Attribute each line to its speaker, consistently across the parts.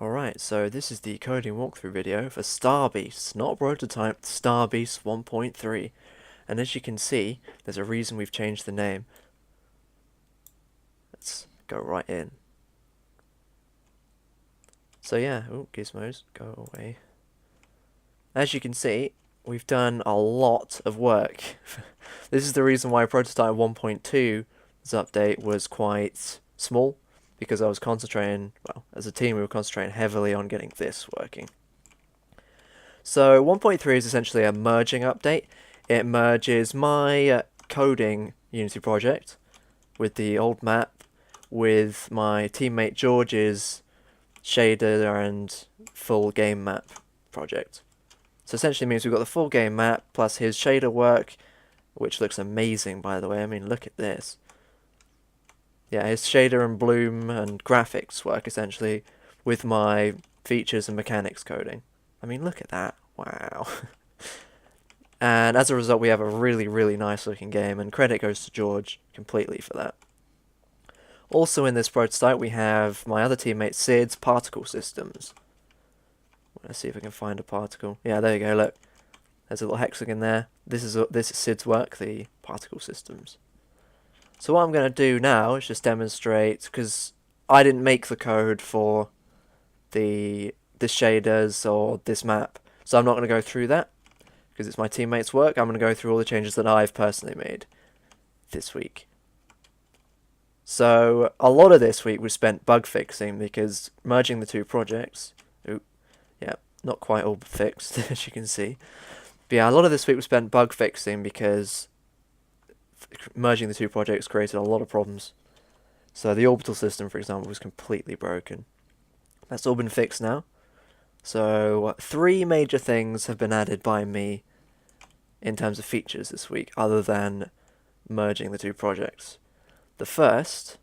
Speaker 1: Alright, so this is the coding walkthrough video for Starbeast, not prototype, Starbeast 1.3. And as you can see, there's a reason we've changed the name. Let's go right in. So yeah, oh, gizmos, go away. As you can see, we've done a lot of work. This is the reason why prototype 1.2's update was quite small, because I was concentrating, well, as a team we were concentrating heavily on getting this working. So 1.3 is essentially a merging update. It merges my coding Unity project with the old map with my teammate George's shader and full game map project. So essentially means we've got the full game map plus his shader work, which looks amazing by the way. I mean, look at this. Yeah, his shader and bloom and graphics work essentially with my features and mechanics coding. I mean, look at that. Wow. And as a result, we have a really, really nice looking game, and credit goes to George completely for that. Also in this prototype, we have my other teammate Sid's particle systems. Let's see if I can find a particle. Yeah, there you go, look. There's a little hexagon there. This is Sid's work, the particle systems. So what I'm going to do now is just demonstrate, because I didn't make the code for the shaders or this map, so I'm not going to go through that, because it's my teammates' work. I'm going to go through all the changes that I've personally made this week. So a lot of this week was spent bug fixing, because merging the two projects, yeah, not quite all fixed as you can see. But yeah, a lot of this week was spent bug fixing because merging the two projects created a lot of problems. So the orbital system, for example, was completely broken. That's all been fixed now. So 3 major things have been added by me in terms of features this week, other than merging the two projects. The first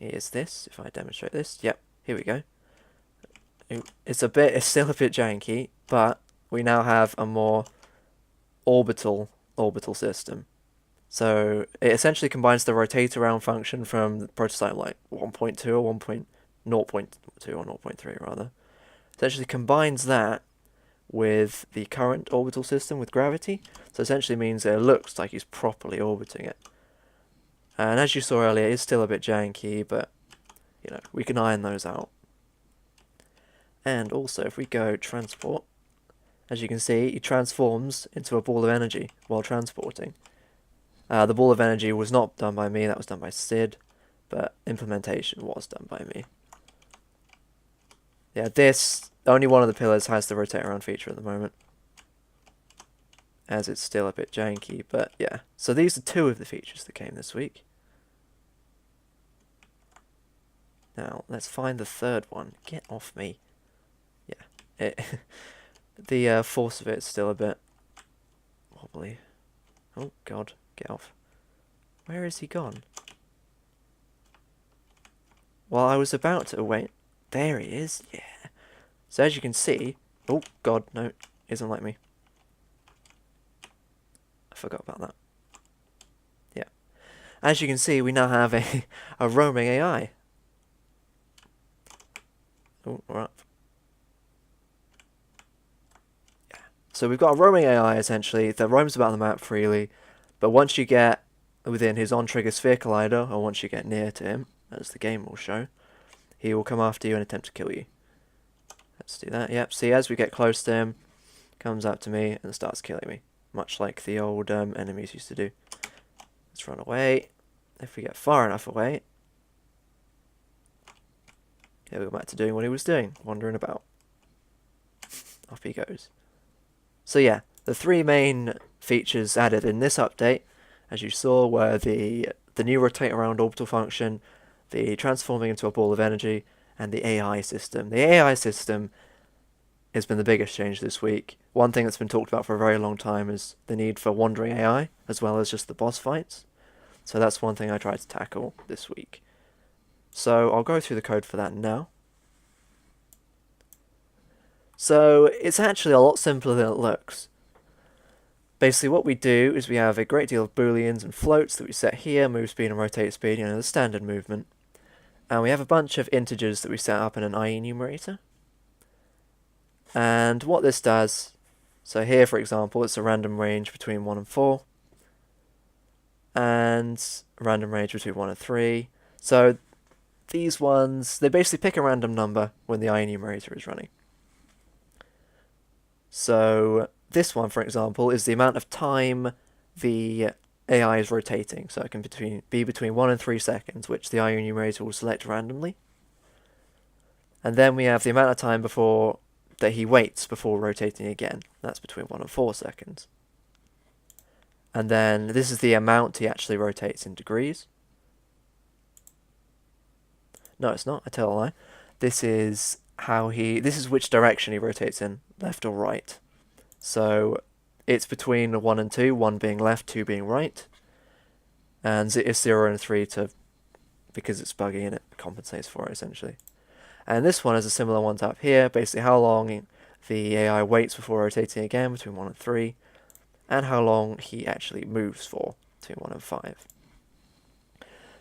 Speaker 1: is this. If I demonstrate this, yep, here we go. It's still a bit janky, but we now have a more orbital system. So it essentially combines the rotate around function from the prototype like 1.2 or 1.0.2 or 0.3 rather. Essentially combines that with the current orbital system with gravity. So essentially means it looks like he's properly orbiting it. And as you saw earlier, it's still a bit janky, but you know, we can iron those out. And also if we go transport, as you can see, he transforms into a ball of energy while transporting. The ball of energy was not done by me, that was done by Sid, but implementation was done by me. Yeah, only one of the pillars has the rotate around feature at the moment, as it's still a bit janky, but yeah. So these are 2 of the features that came this week. Now, let's find the third one. Get off me. Yeah, the force of it is still a bit wobbly. Oh god, get off. Where is he gone? Well, I was about to wait. There he is. Yeah. So as you can see, oh god, no, isn't like me. I forgot about that. Yeah. As you can see, we now have a roaming AI. Oh, right. Yeah. So we've got a roaming AI essentially that roams about the map freely, but once you get within his on-trigger sphere collider, or once you get near to him, as the game will show, he will come after you and attempt to kill you. Let's do that. Yep, see, as we get close to him, comes up to me and starts killing me, much like the old enemies used to do. Let's run away. If we get far enough away, yeah, we go back to doing what he was doing, wandering about. Off he goes. So yeah, the 3 main features added in this update, as you saw, were the new rotate around orbital function, the transforming into a ball of energy, and the AI system. The AI system has been the biggest change this week. One thing that's been talked about for a very long time is the need for wandering AI, as well as just the boss fights. So that's one thing I tried to tackle this week. So I'll go through the code for that now. So it's actually a lot simpler than it looks. Basically what we do is we have a great deal of booleans and floats that we set here, move speed and rotate speed, you know, the standard movement. And we have a bunch of integers that we set up in an IE enumerator. And what this does, so here for example, it's a random range between 1 and 4, and a random range between 1 and 3. So these ones, they basically pick a random number when the IEnumerator is running. So this one, for example, is the amount of time the AI is rotating. So it can be between 1 and 3 seconds, which the IEnumerator will select randomly. And then we have the amount of time that he waits before rotating again. That's between 1 and 4 seconds. And then this is the amount he actually rotates in degrees. No, it's not. I tell a lie. This is which direction he rotates in, left or right. So it's between 1 and 2, 1 being left, 2 being right. And it's 0 and 3 because it's buggy and it compensates for it essentially. And this one is a similar one to up here, basically how long the AI waits before rotating again between 1 and 3, and how long he actually moves for between 1 and 5.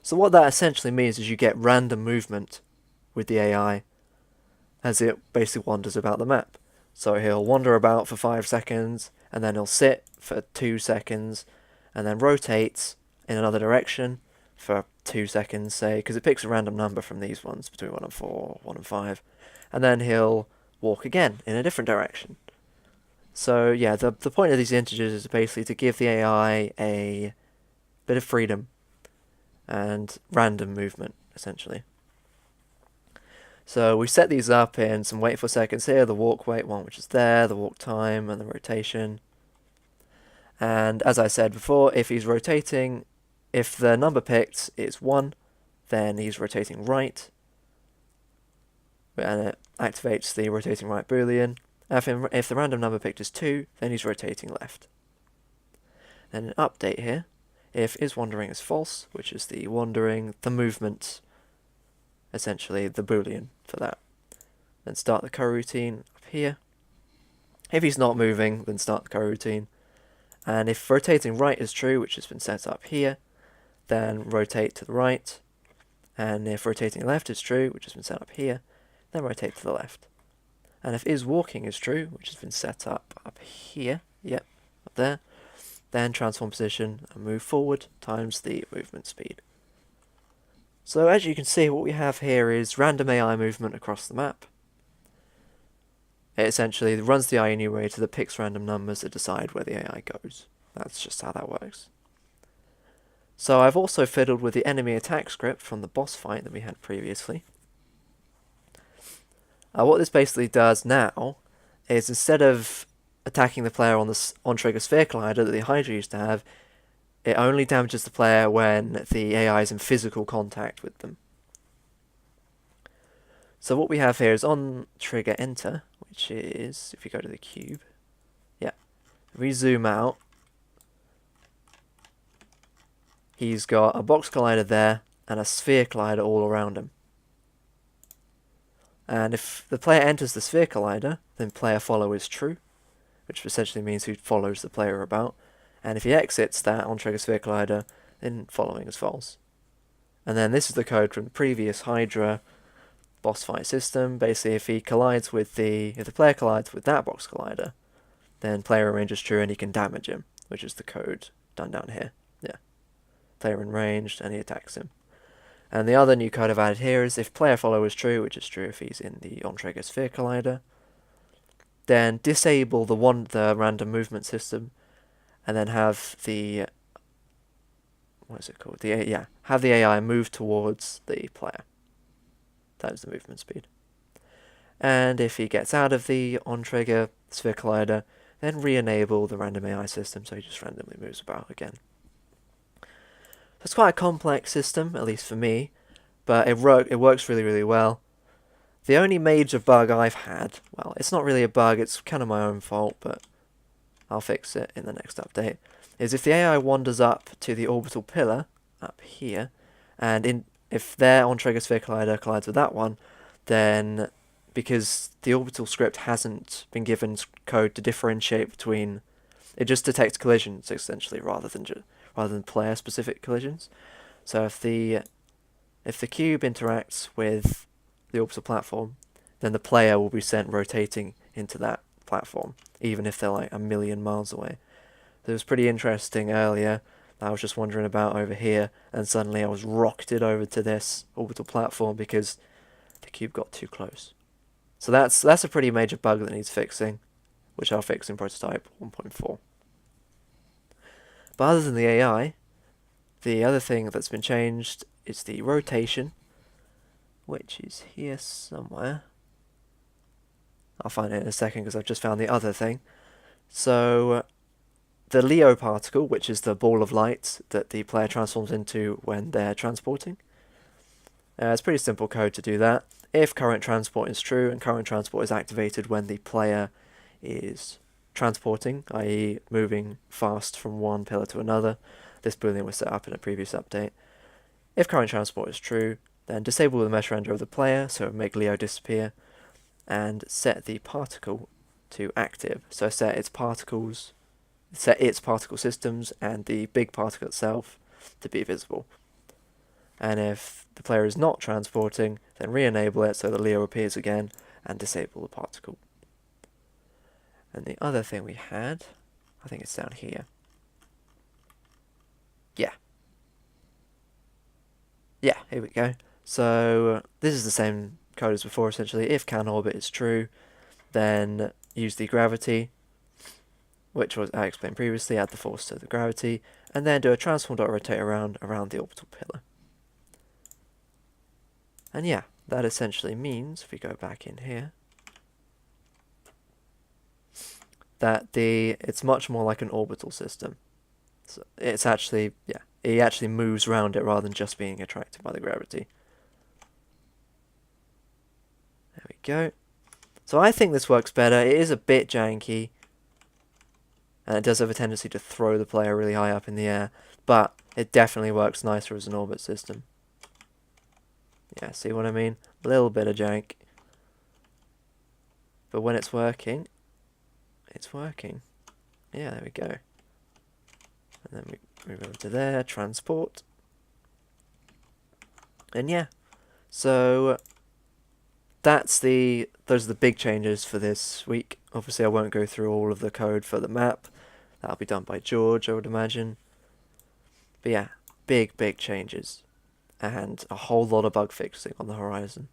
Speaker 1: So what that essentially means is you get random movement with the AI as it basically wanders about the map. So he'll wander about for 5 seconds, and then he'll sit for 2 seconds, and then rotates in another direction for 2 seconds, say, because it picks a random number from these ones, between 1 and 4, 1 and 5, and then he'll walk again in a different direction. So yeah, the point of these integers is basically to give the AI a bit of freedom and random movement, essentially. So we set these up in some wait for seconds here, the walk wait one which is there, the walk time, and the rotation. And as I said before, if he's rotating, if the number picked is 1, then he's rotating right, and it activates the rotating right boolean. If the random number picked is 2, then he's rotating left. Then an update here, if isWandering is false, which is the movement, essentially the boolean for that. Then start the coroutine up here. If he's not moving, then start the coroutine. And if rotating right is true, which has been set up here, then rotate to the right. And if rotating left is true, which has been set up here, then rotate to the left. And if isWalking is true, which has been set up here, yep, up there, then transform position and move forward times the movement speed. So as you can see, what we have here is random AI movement across the map. It essentially runs the IEnumerator that picks random numbers that decide where the AI goes. That's just how that works. So I've also fiddled with the enemy attack script from the boss fight that we had previously. What this basically does now is instead of attacking the player on the on-trigger sphere collider that the Hydra used to have, it only damages the player when the AI is in physical contact with them. So what we have here is on trigger enter, which is, if you go to the cube, yeah, if we zoom out, he's got a box collider there and a sphere collider all around him. And if the player enters the sphere collider, then player follow is true, which essentially means he follows the player about. And if he exits that on-trigger sphere collider, then following is false. And then this is the code from the previous Hydra boss fight system. Basically, if the player collides with that box collider, then player in range is true and he can damage him, which is the code done down here. Yeah, player in range and he attacks him. And the other new code I've added here is if player follow is true, which is true if he's in the on-trigger sphere collider, then disable the random movement system, and then have the have the AI move towards the player. That is the movement speed. And if he gets out of the on-trigger sphere collider, then re-enable the random AI system so he just randomly moves about again. It's quite a complex system, at least for me, but it works really, really well. The only major bug I've had, well, it's not really a bug, it's kind of my own fault, but I'll fix it in the next update, is if the AI wanders up to the orbital pillar, up here, and if their on-trigger sphere collider collides with that one, then because the orbital script hasn't been given code to differentiate between, it just detects collisions essentially rather than player-specific collisions. So if the cube interacts with the orbital platform, then the player will be sent rotating into that platform, even if they're like a million miles away. It was pretty interesting earlier. I was just wandering about over here, and suddenly I was rocketed over to this orbital platform because the cube got too close. So that's a pretty major bug that needs fixing, which I'll fix in prototype 1.4. But other than the AI, the other thing that's been changed is the rotation, which is here somewhere. I'll find it in a second because I've just found the other thing. So the Leo particle, which is the ball of light that the player transforms into when they're transporting. It's pretty simple code to do that. If current transport is true, and current transport is activated when the player is transporting, i.e. moving fast from one pillar to another. This boolean was set up in a previous update. If current transport is true, then disable the mesh render of the player, so make Leo disappear, and set the particle to active. So set its particle systems and the big particle itself to be visible. And if the player is not transporting, then re-enable it so that Leo appears again and disable the particle. And the other thing we had, I think it's down here. Yeah, here we go. So this is the same code as before, essentially. If can orbit is true, then use the gravity, which was I explained previously, add the force to the gravity, and then do a transform.rotate around the orbital pillar. And yeah, that essentially means, if we go back in here, that it's much more like an orbital system. So it's actually, yeah, it actually moves around it rather than just being attracted by the gravity. There we go. So I think this works better. It is a bit janky, and it does have a tendency to throw the player really high up in the air, but it definitely works nicer as an orbit system. Yeah, see what I mean? A little bit of jank. But when it's working, it's working. Yeah, there we go. And then we move over to there, transport. And yeah, so those are the big changes for this week. Obviously I won't go through all of the code for the map. That'll be done by George, I would imagine. But yeah, big changes. And a whole lot of bug fixing on the horizon.